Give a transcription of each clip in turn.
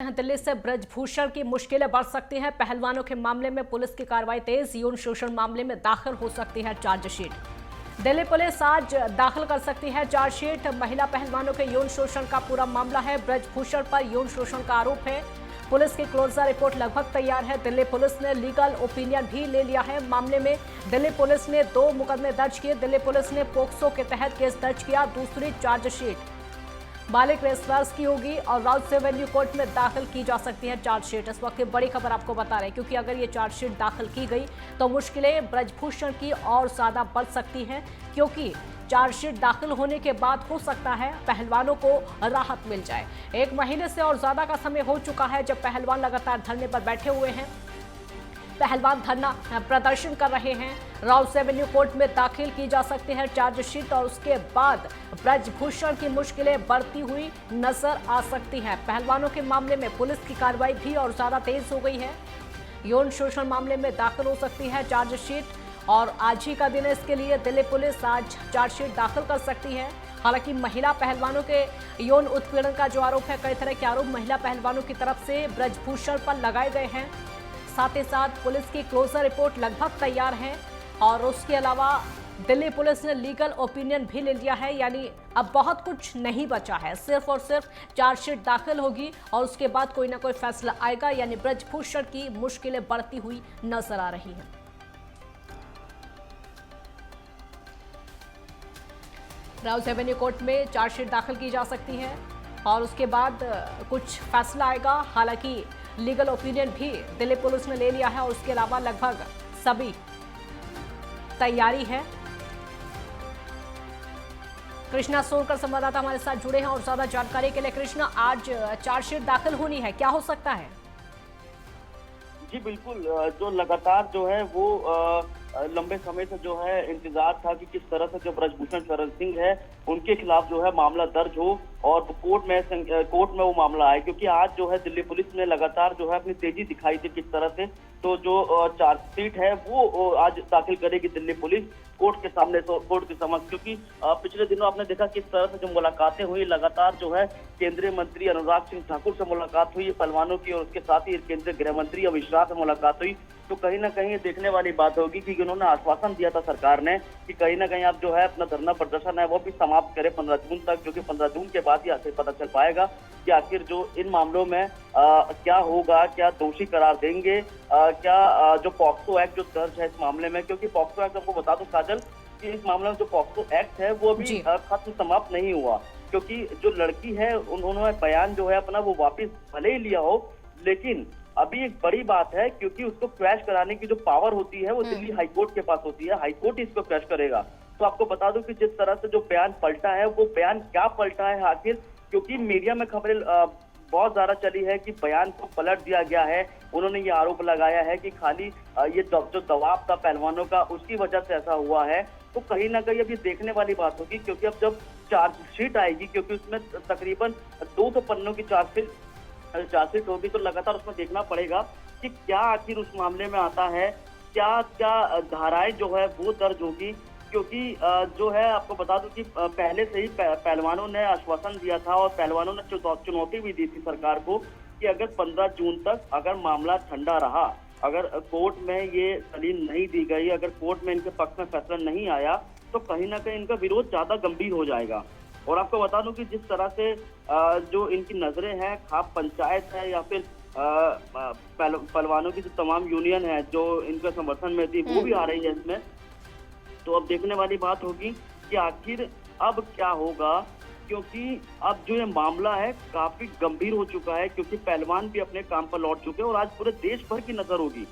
दिल्ली से ब्रजभूषण की मुश्किलें बढ़ सकती हैं। पहलवानों के मामले में पुलिस की कार्रवाई तेज। यौन शोषण मामले में दाखिल हो सकती है चार्जशीट। दिल्ली पुलिस आज दाखिल कर सकती है चार्जशीट। महिला पहलवानों के यौन शोषण का पूरा मामला है। ब्रजभूषण पर यौन शोषण का आरोप है। पुलिस की क्लोजर रिपोर्ट लगभग तैयार है। दिल्ली पुलिस ने लीगल ओपिनियन भी ले लिया है। मामले में दिल्ली पुलिस ने 2 मुकदमे दर्ज किए। दिल्ली पुलिस ने पोक्सो के तहत केस दर्ज किया। दूसरी चार्जशीट बालिक रेसवर्स की होगी और राउत एवेन्यू कोर्ट में दाखिल की जा सकती है चार्जशीट। इस वक्त की बड़ी खबर आपको बता रहे हैं, क्योंकि अगर ये चार्जशीट दाखिल की गई तो मुश्किलें ब्रजभूषण की और ज्यादा बढ़ सकती हैं, क्योंकि चार्जशीट दाखिल होने के बाद हो सकता है पहलवानों को राहत मिल जाए। 1 महीने से और ज्यादा का समय हो चुका है जब पहलवान लगातार धरने पर बैठे हुए हैं। पहलवान धरना प्रदर्शन कर रहे हैं। राउत एवेन्यू कोर्ट में दाखिल की जा सकती है चार्जशीट और उसके बाद ब्रजभूषण की मुश्किलें बढ़ती हुई नजर आ सकती हैं। पहलवानों के मामले में पुलिस की कार्रवाई भी और ज्यादा तेज हो गई है। यौन शोषण मामले में दाखिल हो सकती है चार्जशीट और आज ही का दिन है इसके लिए। दिल्ली पुलिस आज चार्जशीट दाखिल कर सकती है। हालांकि महिला पहलवानों के यौन उत्पीड़न का जो आरोप है, कई तरह के आरोप महिला पहलवानों की तरफ से ब्रजभूषण पर लगाए गए हैं। साथ ही साथ पुलिस की क्लोजर रिपोर्ट लगभग तैयार है और उसके अलावा दिल्ली पुलिस ने लीगल ओपिनियन भी ले लिया है। यानी अब बहुत कुछ नहीं बचा है, सिर्फ और सिर्फ चार्जशीट दाखिल होगी और उसके बाद कोई ना कोई फैसला आएगा। यानी ब्रजभूषण की मुश्किलें बढ़ती हुई नजर आ रही हैं। राउत एवेन्यू कोर्ट में चार्जशीट दाखिल की जा सकती है और उसके बाद कुछ फैसला आएगा। हालांकि लीगल ओपिनियन भी दिल्ली पुलिस ने ले लिया है और उसके अलावा लगभग सभी तैयारी है। कृष्णा सोनकर संवाददाता हमारे साथ जुड़े हैं और ज्यादा जानकारी के लिए। कृष्णा, आज चार्जशीट दाखिल होनी है, क्या हो सकता है? जी बिल्कुल, जो लगातार जो है वो लंबे समय से जो है इंतजार था कि किस तरह से जो ब्रजभूषण शरण सिंह है उनके खिलाफ जो है मामला दर्ज हो और कोर्ट में वो मामला आए, क्योंकि आज जो है दिल्ली पुलिस ने लगातार जो है अपनी तेजी दिखाई थी किस तरह से। तो जो चार्जशीट है वो आज दाखिल करेगी दिल्ली पुलिस कोर्ट के सामने, तो कोर्ट के समक्ष, क्योंकि पिछले दिनों आपने देखा किस तरह से जो मुलाकातें हुई, लगातार जो है केंद्रीय मंत्री अनुराग सिंह ठाकुर से मुलाकात हुई पहलवानों की और उसके साथ ही केंद्रीय गृह मंत्री अमित शाह से मुलाकात हुई। तो कहीं ना कहीं ये देखने वाली बात होगी कि उन्होंने आश्वासन दिया था सरकार ने कि कहीं ना कहीं आप जो है अपना धरना प्रदर्शन है वो भी समाप्त करें 15 जून तक, जो कि 15 जून के बाद ही आखिर पता चल पाएगा कि आखिर जो इन मामलों में क्या होगा, क्या दोषी करार देंगे, क्या जो पॉक्सो एक्ट जो दर्ज है इस मामले में, क्योंकि पॉक्सो एक्ट आपको बता दो काजल कि इस मामले में जो पॉक्सो एक्ट है वो भी खत्म समाप्त नहीं हुआ, क्योंकि जो लड़की है उन्होंने बयान जो है अपना वो वापिस भले ही लिया हो, लेकिन अभी एक बड़ी बात है क्योंकि उसको क्रैश कराने की जो पावर होती है वो दिल्ली हाईकोर्ट के पास होती है। हाईकोर्ट ही इसको क्रैश करेगा। तो आपको बता दूं कि जिस तरह से जो बयान पलटा है वो बयान क्या पलटा है आखिर, क्योंकि मीडिया में खबरें बहुत ज्यादा चली है कि बयान को पलट दिया गया है। उन्होंने ये आरोप लगाया है कि खाली ये जो दबाव था पहलवानों का उसकी वजह से ऐसा हुआ है। तो कहीं ना कहीं अब ये देखने वाली बात होगी, क्योंकि अब जब चार्जशीट आएगी, क्योंकि उसमें तकरीबन 200 पन्नों की चार्जशीट होगी, तो लगातार उसमें देखना पड़ेगा कि क्या आखिर उस मामले में आता है, क्या क्या धाराएं जो है वो दर्ज होगी, क्योंकि जो है आपको बता दूं कि पहले से ही पहलवानों ने आश्वासन दिया था और पहलवानों ने चुनौती भी दी थी सरकार को कि अगर 15 जून तक अगर मामला ठंडा रहा, अगर कोर्ट में ये दलील नहीं दी गई, अगर कोर्ट में इनके पक्ष में फैसला नहीं आया, तो कहीं ना कहीं इनका विरोध ज्यादा गंभीर हो जाएगा। और आपको बता दूं कि जिस तरह से जो इनकी नजरें हैं, खाप पंचायत है या फिर पहलवानों की जो तमाम यूनियन है जो इनके समर्थन में थी वो भी आ रही है इसमें। तो अब देखने वाली बात होगी कि आखिर अब क्या होगा, क्योंकि अब जो ये मामला है काफी गंभीर हो चुका है, क्योंकि पहलवान भी अपने काम पर लौट चुके हैं और आज पूरे देश भर की नजर होगी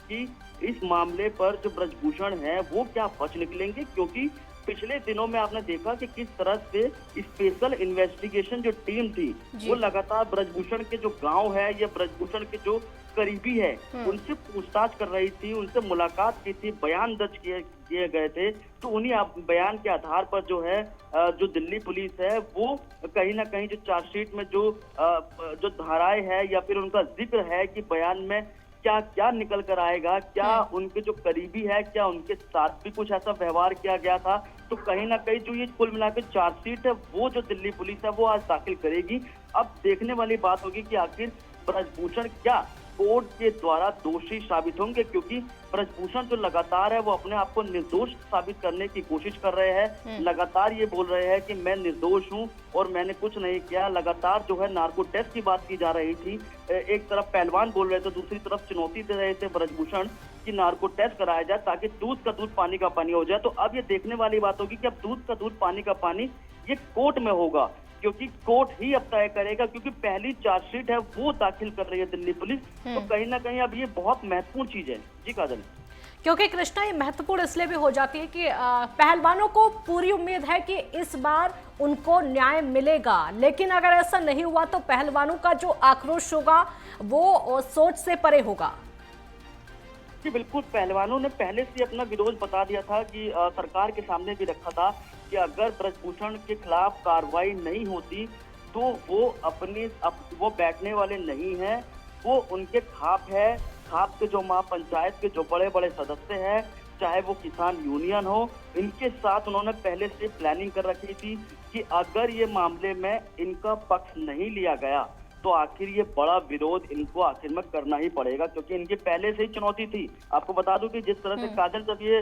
कि इस मामले पर जो ब्रजभूषण है वो क्या बच निकलेंगे, क्योंकि पिछले दिनों में आपने देखा कि किस तरह से स्पेशल इन्वेस्टिगेशन जो टीम थी वो लगातार ब्रजभूषण के जो गांव है या ब्रजभूषण के जो करीबी है उनसे पूछताछ कर रही थी, उनसे मुलाकात की थी, बयान दर्ज किए गए थे। तो उन्हीं बयान के आधार पर जो है जो दिल्ली पुलिस है वो कहीं ना कहीं जो चार्जशीट में जो धाराएं है या फिर उनका जिक्र है कि बयान में क्या क्या निकल कर आएगा, क्या उनके जो करीबी है क्या उनके साथ भी कुछ ऐसा व्यवहार किया गया था, तो कहीं ना कहीं जो ये कुल मिलाकर चार्जशीट है वो जो दिल्ली पुलिस है वो आज दाखिल करेगी। अब देखने वाली बात होगी कि आखिर ब्रजभूषण क्या कोर्ट के द्वारा दोषी साबित होंगे, क्योंकि ब्रजभूषण जो लगातार है वो अपने आप को निर्दोष साबित करने की कोशिश कर रहे हैं। लगातार ये बोल रहे हैं कि मैं निर्दोष हूं और मैंने कुछ नहीं किया। लगातार जो है नार्को टेस्ट की बात की जा रही थी। एक तरफ पहलवान बोल रहे थे, दूसरी तरफ चुनौती दे रहे थे ब्रजभूषण कि नार्को टेस्ट कराया जाए ताकि दूध का दूध पानी का पानी हो जाए। तो अब ये देखने वाली बात होगी कि अब दूध का दूध पानी का पानी ये कोर्ट में होगा, क्योंकि कोर्ट ही अब तय करेगा, क्योंकि पहली चार्जशीट है वो दाखिल कर रही है दिल्ली पुलिस। तो कहीं ना कहीं अब ये बहुत महत्वपूर्ण चीज है। जी काजल, क्योंकि कृष्णा ये महत्वपूर्ण इसलिए भी हो जाती है कि पहलवानों को पूरी उम्मीद है कि इस बार उनको न्याय मिलेगा, लेकिन अगर ऐसा नहीं हुआ तो पहलवानों का जो आक्रोश होगा वो सोच से परे होगा। जी बिल्कुल, पहलवानों ने पहले से अपना विरोध बता दिया था कि सरकार के सामने भी रखा था कि अगर ब्रजभूषण के खिलाफ कार्रवाई नहीं होती तो वो बैठने वाले नहीं हैं। वो उनके खाप है, खाप के जो महापंचायत के जो बड़े बड़े सदस्य हैं, चाहे वो किसान यूनियन हो, इनके साथ उन्होंने पहले से प्लानिंग कर रखी थी कि अगर ये मामले में इनका पक्ष नहीं लिया गया तो आखिर ये बड़ा विरोध इनको आखिर में करना ही पड़ेगा, क्योंकि इनके पहले से ही चुनौती थी। आपको बता दूं कि जिस तरह से काजल जब ये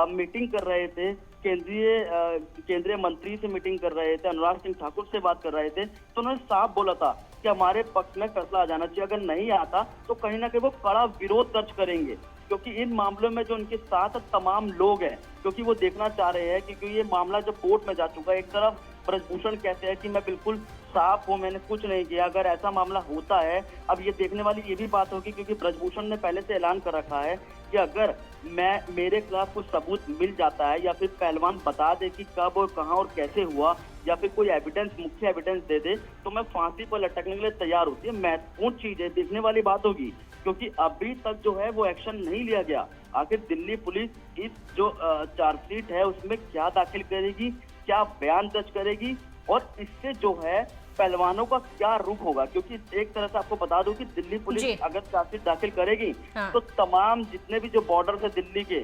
मीटिंग कर रहे थे, केंद्रीय मंत्री से मीटिंग कर रहे थे, अनुराग सिंह ठाकुर से बात कर रहे थे, तो उन्होंने साफ बोला था कि हमारे पक्ष में फैसला आ जाना चाहिए। अगर नहीं आता तो कहीं ना कहीं वो कड़ा विरोध दर्ज करेंगे, क्योंकि इन मामलों में जो उनके साथ तमाम लोग हैं, क्योंकि वो देखना चाह रहे हैं क्योंकि ये मामला जब कोर्ट में जा चुका है। एक तरफ ब्रजभूषण कहते हैं कि मैं बिल्कुल साफ हूं, मैंने कुछ नहीं किया। अगर ऐसा मामला होता है, अब ये देखने वाली ये भी बात होगी, क्योंकि ब्रजभूषण ने पहले से ऐलान कर रखा है कि अगर मेरे खिलाफ कुछ सबूत मिल जाता है या फिर पहलवान बता दे कि कब और कहां और कैसे हुआ, या फिर कोई एविडेंस, मुख्य एविडेंस दे दे, तो मैं फांसी पर लटकने के लिए तैयार होती है। महत्वपूर्ण चीज है, देखने वाली बात होगी, क्योंकि अभी तक जो है वो एक्शन नहीं लिया गया। आखिर दिल्ली पुलिस इस जो चार्जशीट है उसमें क्या दाखिल करेगी, क्या बयान दर्ज करेगी, और इससे जो है पहलवानों का क्या रुख होगा। क्योंकि एक तरह से आपको बता दूं कि दिल्ली पुलिस अगर चार्जशीट दाखिल करेगी तो तमाम जितने भी जो बॉर्डर है दिल्ली के,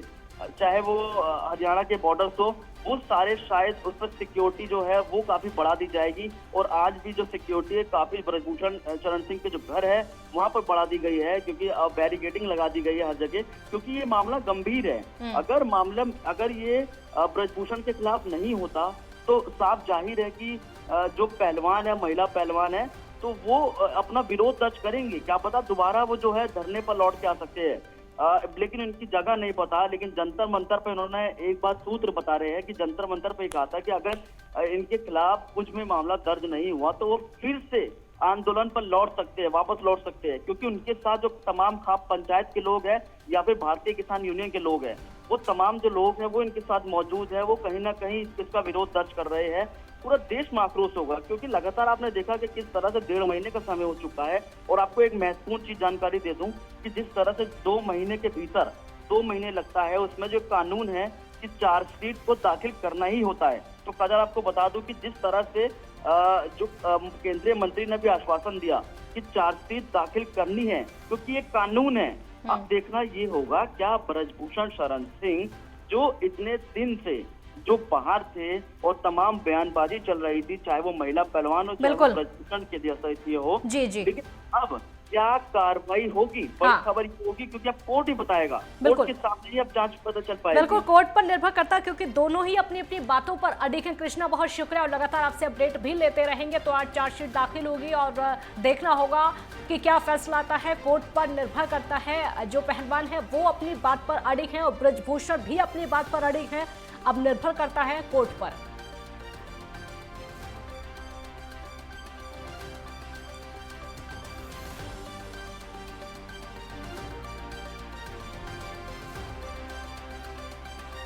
चाहे वो हरियाणा के बॉर्डर्स हो, वो सारे शायद उस पर सिक्योरिटी जो है वो काफी बढ़ा दी जाएगी। और आज भी जो सिक्योरिटी है काफी ब्रजभूषण शरण सिंह के जो घर है वहां पर बढ़ा दी गई है, क्योंकि बैरिकेडिंग लगा दी गई है हर जगह, क्योंकि ये मामला गंभीर है। अगर ये ब्रजभूषण के खिलाफ नहीं होता तो साफ जाहिर है कि जो पहलवान है, महिला पहलवान है, तो वो अपना विरोध दर्ज करेंगे। क्या पता दोबारा वो जो है धरने पर लौट के आ सकते हैं, लेकिन इनकी जगह नहीं पता। लेकिन जंतर मंतर पे इन्होंने एक बात सूत्र बता रहे हैं कि जंतर मंतर पे कहा था कि अगर इनके खिलाफ कुछ भी मामला दर्ज नहीं हुआ तो वो फिर से आंदोलन पर लौट सकते हैं, वापस लौट सकते हैं, क्योंकि उनके साथ जो तमाम खाप पंचायत के लोग हैं या फिर भारतीय किसान यूनियन के लोग हैं, वो तमाम जो लोग हैं वो इनके साथ मौजूद है। वो कहीं ना कहीं इसका विरोध दर्ज कर रहे हैं। पूरा देश में आक्रोश होगा, क्योंकि लगातार आपने देखा कि किस तरह से 1.5 महीने का समय हो चुका है। और आपको एक महत्वपूर्ण चीज जानकारी दे दूं कि जिस तरह से 2 महीने के भीतर 2 महीने लगता है, उसमें जो कानून है कि चार्जशीट को दाखिल करना ही होता है। तो काजल आपको बता दूं कि जिस तरह से जो केंद्रीय मंत्री ने भी आश्वासन दिया कि चार्जशीट दाखिल करनी है, क्योंकि ये कानून है। अब देखना ये होगा क्या ब्रजभूषण शरण सिंह जो इतने दिन से जो बाहर थे और तमाम बयानबाजी चल रही थी, चाहे वो महिला पहलवान हो, चाहे ब्रजभूषण के जैसा हो, लेकिन अब क्या कार्रवाई होगी, बड़ी खबर ये होगी, क्योंकि अब कोर्ट ही बताएगा। कोर्ट के सामने ही अब जांच पता चल पाएगी। बिल्कुल, कोर्ट पर निर्भर करता है, क्योंकि दोनों ही अपनी अपनी बातों पर अडिग हैं। कृष्णा, बहुत शुक्रिया, और लगातार आपसे अपडेट भी लेते रहेंगे। तो आज चार्जशीट दाखिल होगी और देखना होगा कि क्या फैसला आता है। कोर्ट पर निर्भर करता है। जो पहलवान है वो अपनी बात पर अडिग है और ब्रजभूषण भी अपनी बात पर अडिग है। अब निर्भर करता है कोर्ट पर।